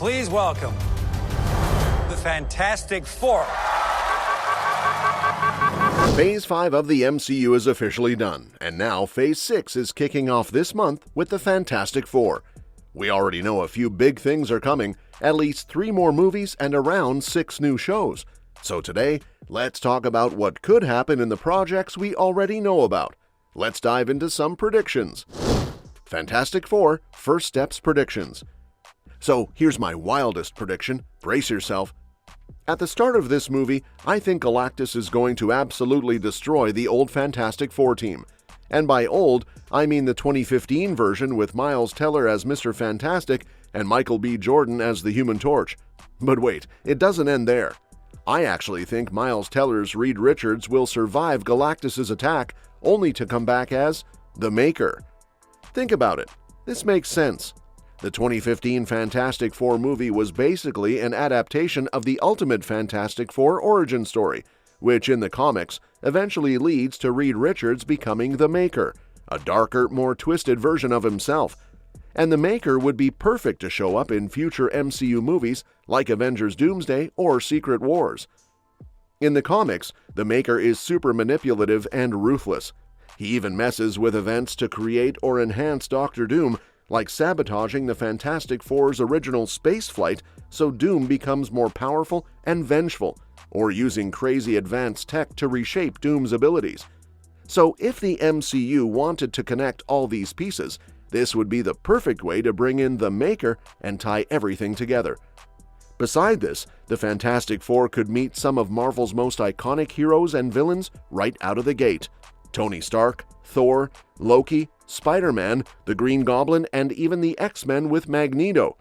Please welcome the Fantastic Four. Phase 5 of the MCU is officially done, and now Phase 6 is kicking off this month with the Fantastic Four. We already know a few big things are coming, at least 3 more movies and around 6 new shows. So today, let's talk about what could happen in the projects we already know about. Let's dive into some predictions. Fantastic Four First Steps Predictions. So here's my wildest prediction. Brace yourself. At the start of this movie, I think Galactus is going to absolutely destroy the old Fantastic Four team. And by old, I mean the 2015 version with Miles Teller as Mr. Fantastic and Michael B. Jordan as the Human Torch. But wait, it doesn't end there. I actually think Miles Teller's Reed Richards will survive Galactus's attack only to come back as the Maker. Think about it. This makes sense. The 2015 Fantastic Four movie was basically an adaptation of the Ultimate Fantastic Four origin story, which in the comics eventually leads to Reed Richards becoming the Maker, a darker, more twisted version of himself. And the Maker would be perfect to show up in future MCU movies like Avengers Doomsday or Secret Wars. In the comics, the Maker is super manipulative and ruthless. He even messes with events to create or enhance Doctor Doom, like sabotaging the Fantastic Four's original space flight so Doom becomes more powerful and vengeful, or using crazy advanced tech to reshape Doom's abilities. So if the MCU wanted to connect all these pieces, this would be the perfect way to bring in the Maker and tie everything together. Beside this, the Fantastic Four could meet some of Marvel's most iconic heroes and villains right out of the gate. Tony Stark, Thor, Loki, Spider-Man, the Green Goblin, and even the X-Men with Magneto.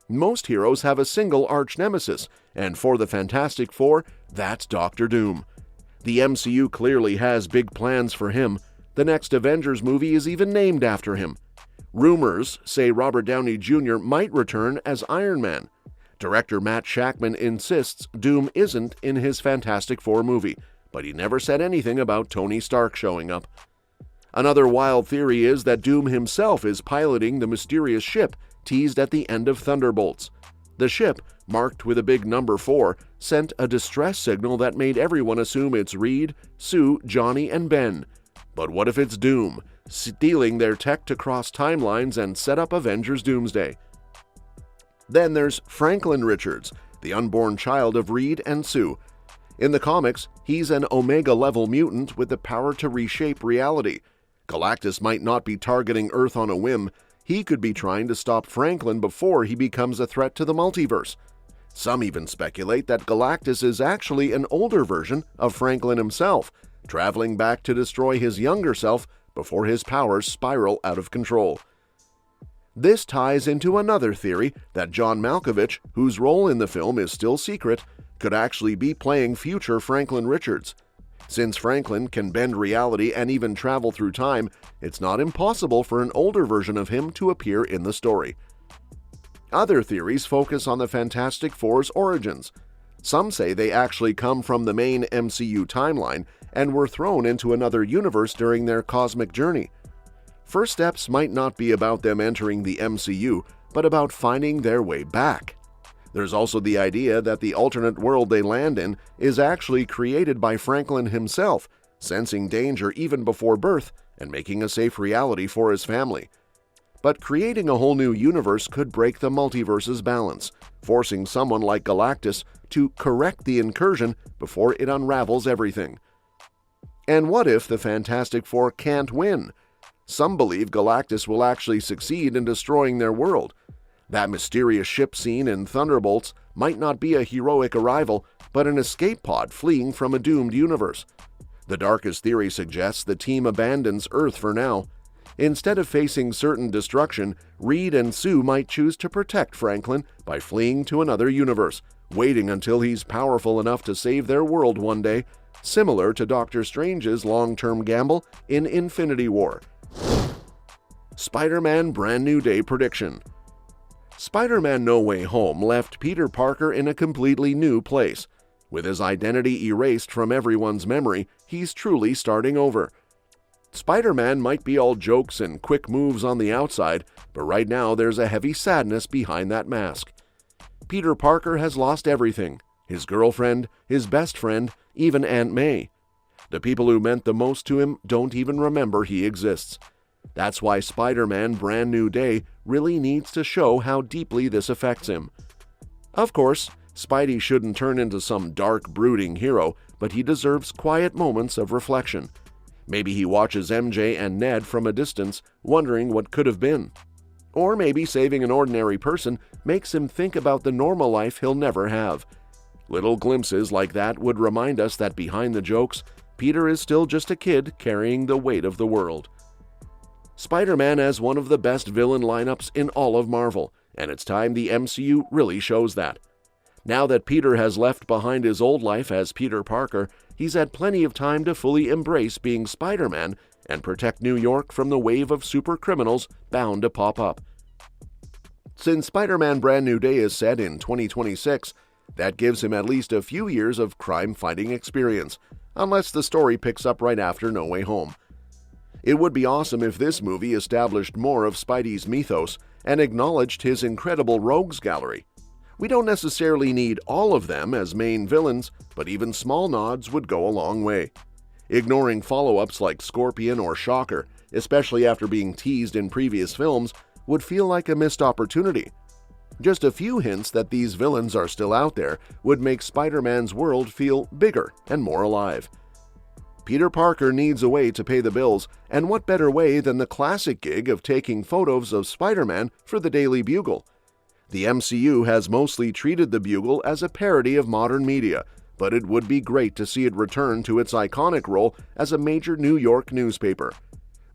Most heroes have a single arch-nemesis, and for the Fantastic Four, that's Doctor Doom. The MCU clearly has big plans for him. The next Avengers movie is even named after him. Rumors say Robert Downey Jr. might return as Iron Man. Director Matt Shakman insists Doom isn't in his Fantastic Four movie, but he never said anything about Tony Stark showing up. Another wild theory is that Doom himself is piloting the mysterious ship teased at the end of Thunderbolts. The ship, marked with a big number 4, sent a distress signal that made everyone assume it's Reed, Sue, Johnny, and Ben. But what if it's Doom, stealing their tech to cross timelines and set up Avengers Doomsday? Then there's Franklin Richards, the unborn child of Reed and Sue. In the comics, he's an Omega-level mutant with the power to reshape reality. Galactus might not be targeting Earth on a whim. He could be trying to stop Franklin before he becomes a threat to the multiverse. Some even speculate that Galactus is actually an older version of Franklin himself, traveling back to destroy his younger self before his powers spiral out of control. This ties into another theory that John Malkovich, whose role in the film is still secret, could actually be playing future Franklin Richards. Since Franklin can bend reality and even travel through time, it's not impossible for an older version of him to appear in the story. Other theories focus on the Fantastic Four's origins. Some say they actually come from the main MCU timeline and were thrown into another universe during their cosmic journey. First steps might not be about them entering the MCU, but about finding their way back. There's also the idea that the alternate world they land in is actually created by Franklin himself, sensing danger even before birth and making a safe reality for his family. But creating a whole new universe could break the multiverse's balance, forcing someone like Galactus to correct the incursion before it unravels everything. And what if the Fantastic Four can't win? Some believe Galactus will actually succeed in destroying their world. That mysterious ship scene in Thunderbolts might not be a heroic arrival, but an escape pod fleeing from a doomed universe. The darkest theory suggests the team abandons Earth for now. Instead of facing certain destruction, Reed and Sue might choose to protect Franklin by fleeing to another universe, waiting until he's powerful enough to save their world one day, similar to Doctor Strange's long-term gamble in Infinity War. Spider-Man Brand New Day Prediction. Spider-Man No Way Home left Peter Parker in a completely new place. With his identity erased from everyone's memory, he's truly starting over. Spider-Man might be all jokes and quick moves on the outside, but right now there's a heavy sadness behind that mask. Peter Parker has lost everything: his girlfriend, his best friend, even Aunt May. The people who meant the most to him don't even remember he exists. That's why Spider-Man Brand New Day really needs to show how deeply this affects him. Of course, Spidey shouldn't turn into some dark, brooding hero, but he deserves quiet moments of reflection. Maybe he watches MJ and Ned from a distance, wondering what could have been. Or maybe saving an ordinary person makes him think about the normal life he'll never have. Little glimpses like that would remind us that behind the jokes, Peter is still just a kid carrying the weight of the world. Spider-Man has one of the best villain lineups in all of Marvel, and it's time the MCU really shows that. Now that Peter has left behind his old life as Peter Parker, he's had plenty of time to fully embrace being Spider-Man and protect New York from the wave of super criminals bound to pop up. Since Spider-Man Brand New Day is set in 2026, that gives him at least a few years of crime-fighting experience, unless the story picks up right after No Way Home. It would be awesome if this movie established more of Spidey's mythos and acknowledged his incredible rogues gallery. We don't necessarily need all of them as main villains, but even small nods would go a long way. Ignoring follow-ups like Scorpion or Shocker, especially after being teased in previous films, would feel like a missed opportunity. Just a few hints that these villains are still out there would make Spider-Man's world feel bigger and more alive. Peter Parker needs a way to pay the bills, and what better way than the classic gig of taking photos of Spider-Man for the Daily Bugle? The MCU has mostly treated the Bugle as a parody of modern media, but it would be great to see it return to its iconic role as a major New York newspaper.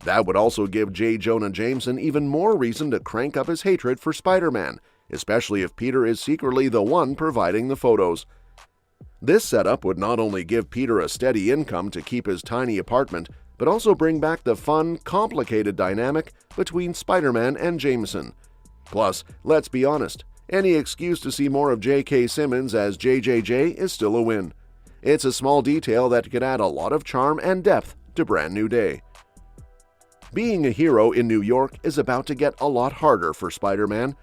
That would also give J. Jonah Jameson even more reason to crank up his hatred for Spider-Man, especially if Peter is secretly the one providing the photos. This setup would not only give Peter a steady income to keep his tiny apartment, but also bring back the fun, complicated dynamic between Spider-Man and Jameson. Plus, let's be honest, any excuse to see more of J.K. Simmons as JJJ is still a win. It's a small detail that could add a lot of charm and depth to Brand New Day. Being a hero in New York is about to get a lot harder for Spider-Man.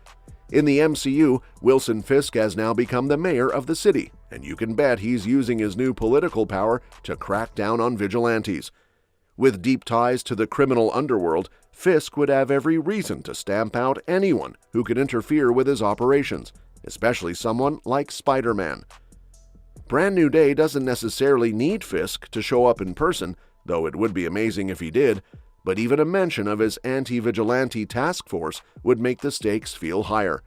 In the MCU, Wilson Fisk has now become the mayor of the city, and you can bet he's using his new political power to crack down on vigilantes. With deep ties to the criminal underworld, Fisk would have every reason to stamp out anyone who could interfere with his operations, especially someone like Spider-Man. Brand New Day doesn't necessarily need Fisk to show up in person, though it would be amazing if he did, but even a mention of his anti-vigilante task force would make the stakes feel higher.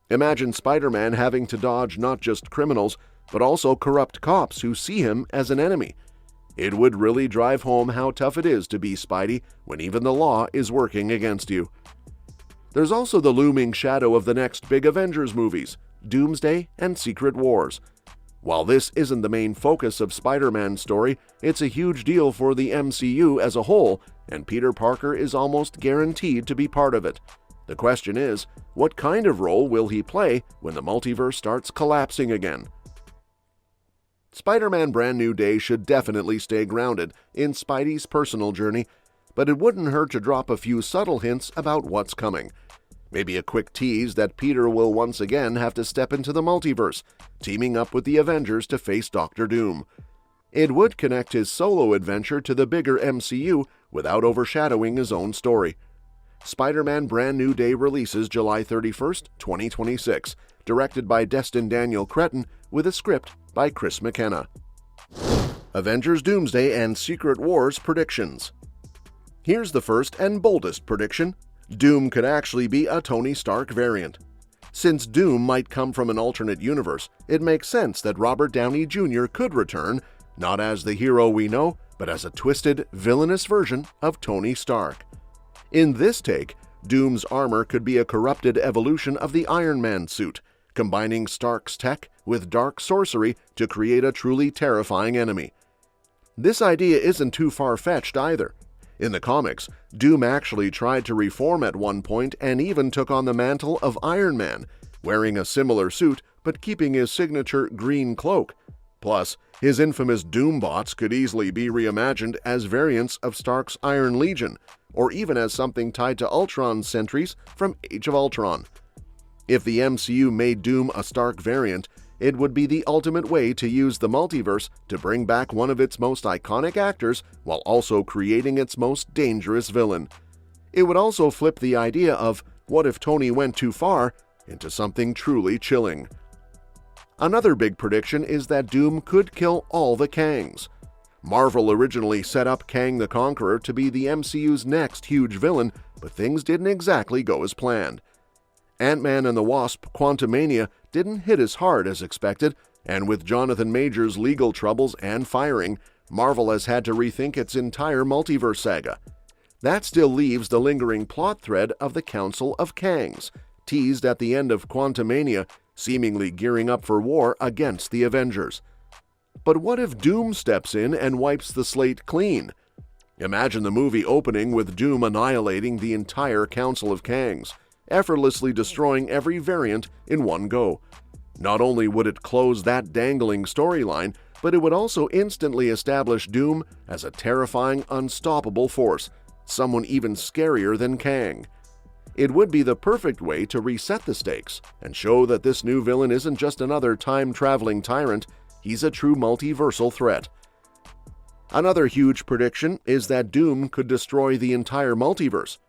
Imagine Spider-Man having to dodge not just criminals, but also corrupt cops who see him as an enemy. It would really drive home how tough it is to be Spidey when even the law is working against you. There's also the looming shadow of the next big Avengers movies, Doomsday and Secret Wars. While this isn't the main focus of Spider-Man's story, it's a huge deal for the MCU as a whole, and Peter Parker is almost guaranteed to be part of it. The question is, what kind of role will he play when the multiverse starts collapsing again? Spider-Man Brand New Day should definitely stay grounded in Spidey's personal journey, but it wouldn't hurt to drop a few subtle hints about what's coming. Maybe a quick tease that Peter will once again have to step into the multiverse, teaming up with the Avengers to face Doctor Doom. It would connect his solo adventure to the bigger MCU without overshadowing his own story. Spider-Man Brand New Day releases July 31st, 2026, directed by Destin Daniel Cretton, with a script by Chris McKenna. Avengers Doomsday and Secret Wars predictions. Here's the first and boldest prediction. Doom could actually be a Tony Stark variant. Since Doom might come from an alternate universe, it makes sense that Robert Downey Jr. could return, not as the hero we know, but as a twisted, villainous version of Tony Stark. In this take, Doom's armor could be a corrupted evolution of the Iron Man suit, combining Stark's tech with dark sorcery to create a truly terrifying enemy. This idea isn't too far-fetched either. In the comics, Doom actually tried to reform at one point and even took on the mantle of Iron Man, wearing a similar suit but keeping his signature green cloak. Plus, his infamous Doombots could easily be reimagined as variants of Stark's Iron Legion, or even as something tied to Ultron's sentries from Age of Ultron. If the MCU made Doom a Stark variant, it would be the ultimate way to use the multiverse to bring back one of its most iconic actors while also creating its most dangerous villain. It would also flip the idea of "what if Tony went too far" into something truly chilling. Another big prediction is that Doom could kill all the Kangs. Marvel originally set up Kang the Conqueror to be the MCU's next huge villain, but things didn't exactly go as planned. Ant-Man and the Wasp: Quantumania didn't hit as hard as expected, and with Jonathan Majors' legal troubles and firing, Marvel has had to rethink its entire Multiverse Saga. That still leaves the lingering plot thread of the Council of Kangs, teased at the end of Quantumania, seemingly gearing up for war against the Avengers. But what if Doom steps in and wipes the slate clean? Imagine the movie opening with Doom annihilating the entire Council of Kangs, effortlessly destroying every variant in one go. Not only would it close that dangling storyline, but it would also instantly establish Doom as a terrifying, unstoppable force, someone even scarier than Kang. It would be the perfect way to reset the stakes and show that this new villain isn't just another time-traveling tyrant, he's a true multiversal threat. Another huge prediction is that Doom could destroy the entire multiverse.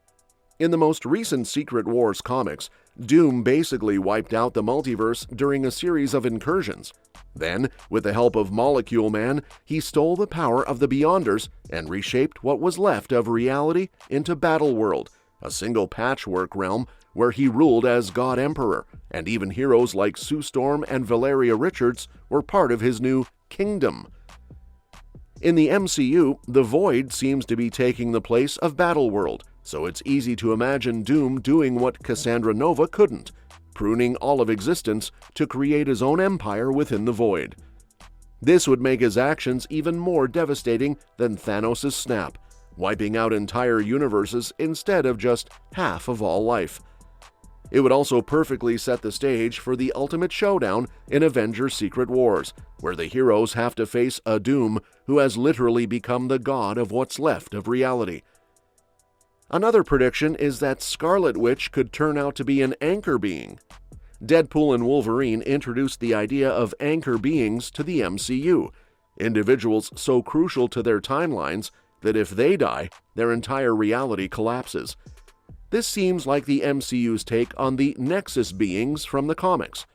In the most recent Secret Wars comics, Doom basically wiped out the multiverse during a series of incursions. Then, with the help of Molecule Man, he stole the power of the Beyonders and reshaped what was left of reality into Battleworld, a single patchwork realm where he ruled as God Emperor, and even heroes like Sue Storm and Valeria Richards were part of his new kingdom. In the MCU, the Void seems to be taking the place of Battleworld, so it's easy to imagine Doom doing what Cassandra Nova couldn't, pruning all of existence to create his own empire within the Void. This would make his actions even more devastating than Thanos' snap, wiping out entire universes instead of just half of all life. It would also perfectly set the stage for the ultimate showdown in Avengers Secret Wars, where the heroes have to face a Doom who has literally become the god of what's left of reality. Another prediction is that Scarlet Witch could turn out to be an anchor being. Deadpool and Wolverine introduced the idea of anchor beings to the MCU, individuals so crucial to their timelines that if they die, their entire reality collapses. This seems like the MCU's take on the Nexus beings from the comics.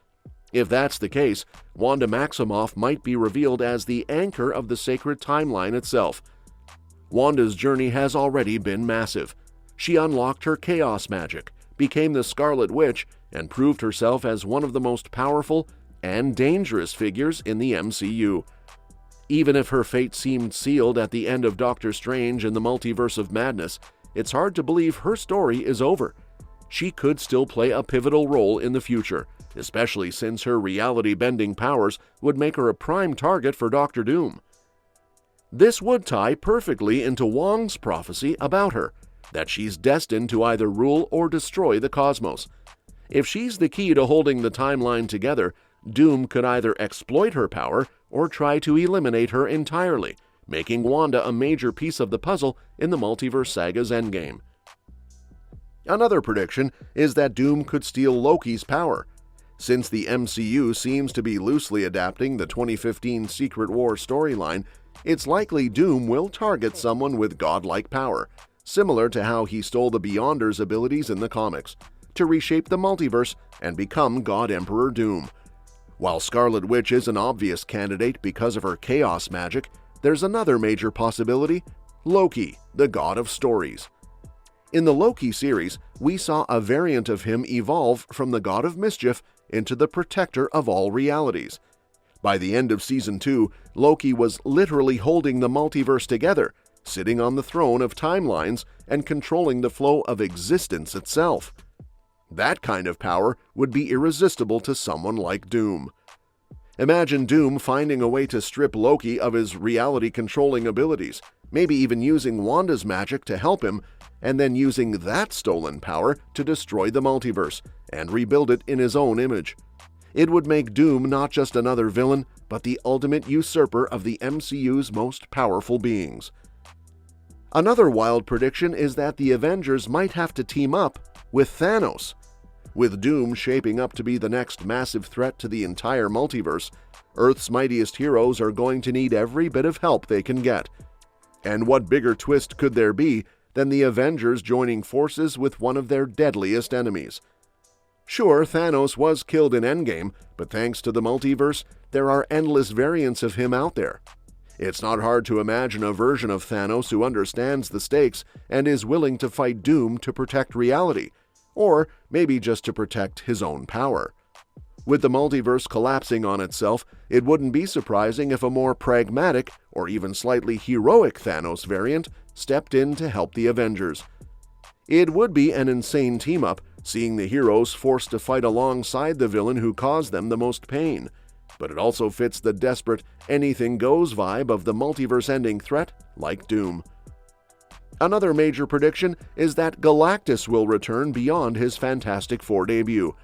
If that's the case, Wanda Maximoff might be revealed as the anchor of the sacred timeline itself. Wanda's journey has already been massive. She unlocked her chaos magic, became the Scarlet Witch, and proved herself as one of the most powerful and dangerous figures in the MCU. Even if her fate seemed sealed at the end of Doctor Strange and the Multiverse of Madness, it's hard to believe her story is over. She could still play a pivotal role in the future, especially since her reality-bending powers would make her a prime target for Doctor Doom. This would tie perfectly into Wong's prophecy about her, that she's destined to either rule or destroy the cosmos. If she's the key to holding the timeline together, Doom could either exploit her power or try to eliminate her entirely, making Wanda a major piece of the puzzle in the Multiverse Saga's endgame. Another prediction is that Doom could steal Loki's power. Since the MCU seems to be loosely adapting the 2015 Secret Wars storyline, it's likely Doom will target someone with godlike power, similar to how he stole the Beyonders' abilities in the comics, to reshape the multiverse and become God Emperor Doom. While Scarlet Witch is an obvious candidate because of her chaos magic, there's another major possibility: Loki, the god of stories. In the Loki series, we saw a variant of him evolve from the god of mischief into the protector of all realities. By the end of Season 2, Loki was literally holding the multiverse together, sitting on the throne of timelines and controlling the flow of existence itself. That kind of power would be irresistible to someone like Doom. Imagine Doom finding a way to strip Loki of his reality-controlling abilities, maybe even using Wanda's magic to help him, and then using that stolen power to destroy the multiverse and rebuild it in his own image. It would make Doom not just another villain, but the ultimate usurper of the MCU's most powerful beings. Another wild prediction is that the Avengers might have to team up with Thanos. With Doom shaping up to be the next massive threat to the entire multiverse, Earth's mightiest heroes are going to need every bit of help they can get. And what bigger twist could there be than the Avengers joining forces with one of their deadliest enemies? Sure, Thanos was killed in Endgame, but thanks to the multiverse, there are endless variants of him out there. It's not hard to imagine a version of Thanos who understands the stakes and is willing to fight Doom to protect reality, or maybe just to protect his own power. With the multiverse collapsing on itself, it wouldn't be surprising if a more pragmatic or even slightly heroic Thanos variant stepped in to help the Avengers. It would be an insane team-up, seeing the heroes forced to fight alongside the villain who caused them the most pain, but it also fits the desperate, anything-goes vibe of the multiverse-ending threat like Doom. Another major prediction is that Galactus will return beyond his Fantastic Four debut.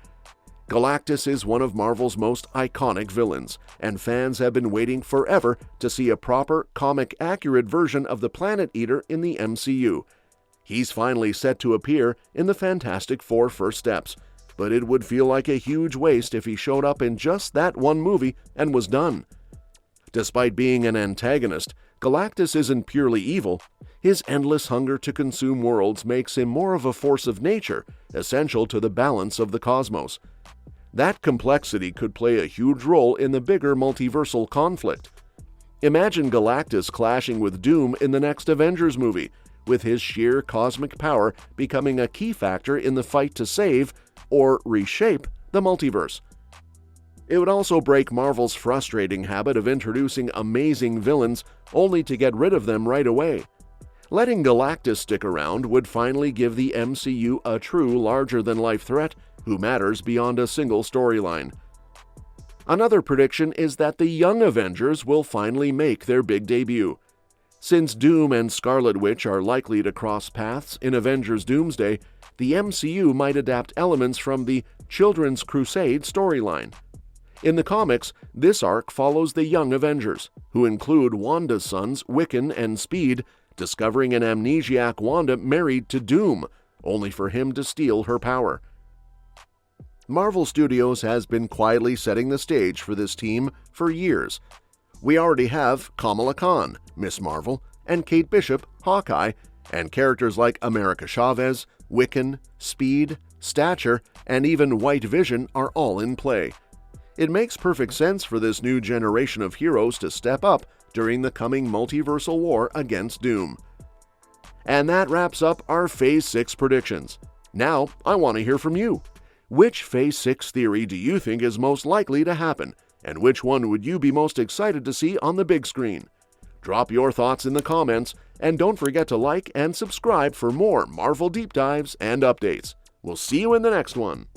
Galactus is one of Marvel's most iconic villains, and fans have been waiting forever to see a proper, comic-accurate version of the Planet Eater in the MCU. He's finally set to appear in the Fantastic Four First Steps, but it would feel like a huge waste if he showed up in just that one movie and was done. Despite being an antagonist, Galactus isn't purely evil. His endless hunger to consume worlds makes him more of a force of nature, essential to the balance of the cosmos. That complexity could play a huge role in the bigger multiversal conflict. Imagine Galactus clashing with Doom in the next Avengers movie, with his sheer cosmic power becoming a key factor in the fight to save, or reshape, the multiverse. It would also break Marvel's frustrating habit of introducing amazing villains only to get rid of them right away. Letting Galactus stick around would finally give the MCU a true larger-than-life threat who matters beyond a single storyline. Another prediction is that the Young Avengers will finally make their big debut. Since Doom and Scarlet Witch are likely to cross paths in Avengers Doomsday, the MCU might adapt elements from the Children's Crusade storyline. In the comics, this arc follows the Young Avengers, who include Wanda's sons Wiccan and Speed, discovering an amnesiac Wanda married to Doom, only for him to steal her power. Marvel Studios has been quietly setting the stage for this team for years. We already have Kamala Khan, Miss Marvel, and Kate Bishop, Hawkeye, and characters like America Chavez, Wiccan, Speed, Stature, and even White Vision are all in play. It makes perfect sense for this new generation of heroes to step up during the coming multiversal war against Doom. And that wraps up our Phase 6 predictions. Now, I want to hear from you. Which Phase 6 theory do you think is most likely to happen, and which one would you be most excited to see on the big screen? Drop your thoughts in the comments, and don't forget to like and subscribe for more Marvel deep dives and updates. We'll see you in the next one.